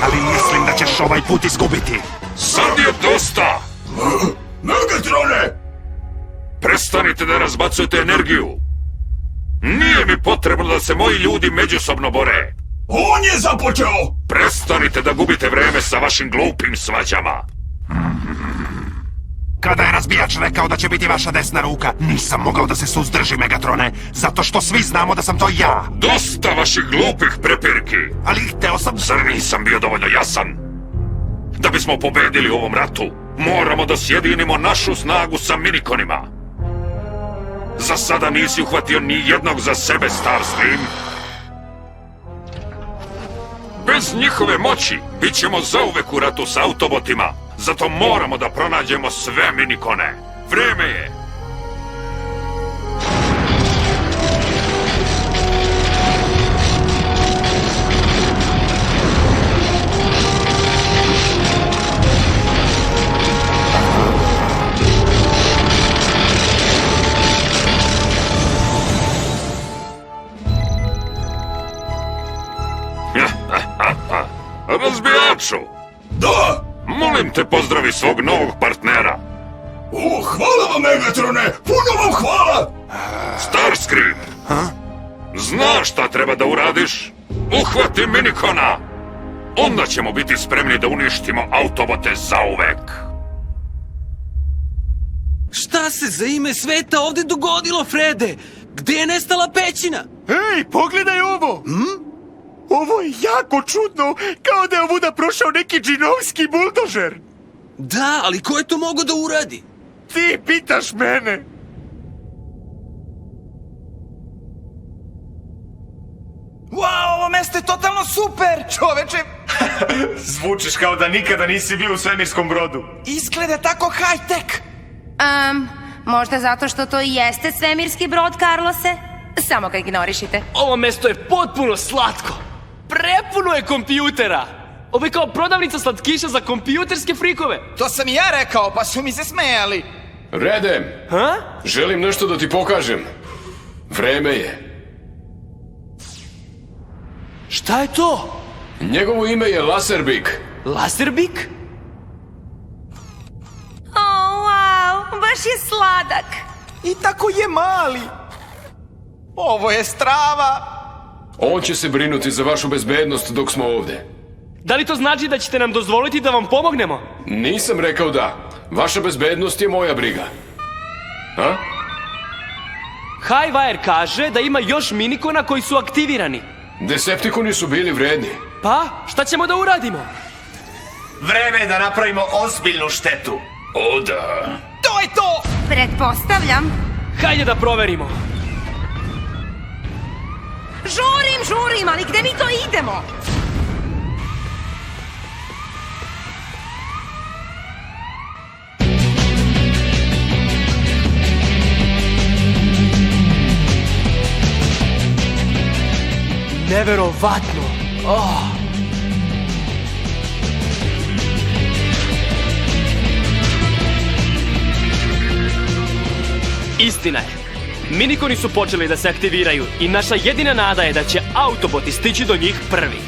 ali mislim da ćeš ovaj put izgubiti. Sad je dosta! Megatrone! Prestanite da razbacujete energiju! Nije mi potrebno da se moji ljudi međusobno bore! On je započeo! Prestanite da gubite vreme sa vašim glupim svađama! Kada je razbijač rekao da će biti vaša desna ruka, nisam mogao da se suzdrži, Megatrone, zato što svi znamo da sam to ja. Dosta vaših glupih prepirki! Ali hteo sam... Zar nisam bio dovoljno jasan? Da bismo pobedili u ovom ratu, moramo da sjedinimo našu snagu sa minikonima. Za sada nisi uhvatio ni jednog za sebe, Starscream. Bez njihove moći bit ćemo zauvek u ratu s autobotima. Zato moramo da pronađemo sve minikone. Vreme je! Razbijaču! Da! Molim te, pozdravi svog novog partnera. Hvala vam, Megatrone! Puno vam hvala! Starscream! Znaš šta treba da uradiš? Uhvati minikona! Onda ćemo biti spremni da uništimo autobote zauvek. Šta se za ime sveta ovdje dogodilo, Frede? Gdje je nestala pećina? Ej, pogledaj ovo! Ovo je jako čudno, kao da je ovuda prošao neki džinovski buldožer. Da, ali ko je to mogao da uradi? Ti pitaš mene. Wow, ovo mesto je totalno super, čoveče! Zvučiš kao da nikada nisi bio u svemirskom brodu. Izgleda tako high-tech! Možda zato što to i jeste svemirski brod, Carlose? Samo ga ignorišite. Ovo mesto je potpuno slatko. Prepuno je kompjutera. Ovo je kao prodavnica slatkiša za kompjuterske frikove. To sam i ja rekao, pa su mi se smejali. Redem, želim nešto da ti pokažem. Vreme je. Šta je to? Njegovo ime je Laserbik. Laserbik? Oh, wow, baš je sladak. I tako je mali. Ovo je strava. On će se brinuti za vašu bezbednost dok smo ovde. Da li to znači da ćete nam dozvoliti da vam pomognemo? Nisam rekao da. Vaša bezbednost je moja briga. A? Highwire kaže da ima još minikona koji su aktivirani. Decepticoni su bili vredni. Pa, šta ćemo da uradimo? Vreme je da napravimo ozbiljnu štetu. O da. To je to! Pretpostavljam. Hajde da proverimo. Žurim, ali gde mi to idemo? Neverovatno. Istina je. Minikoni su počeli da se aktiviraju i naša jedina nada je da će autoboti stići do njih prvi.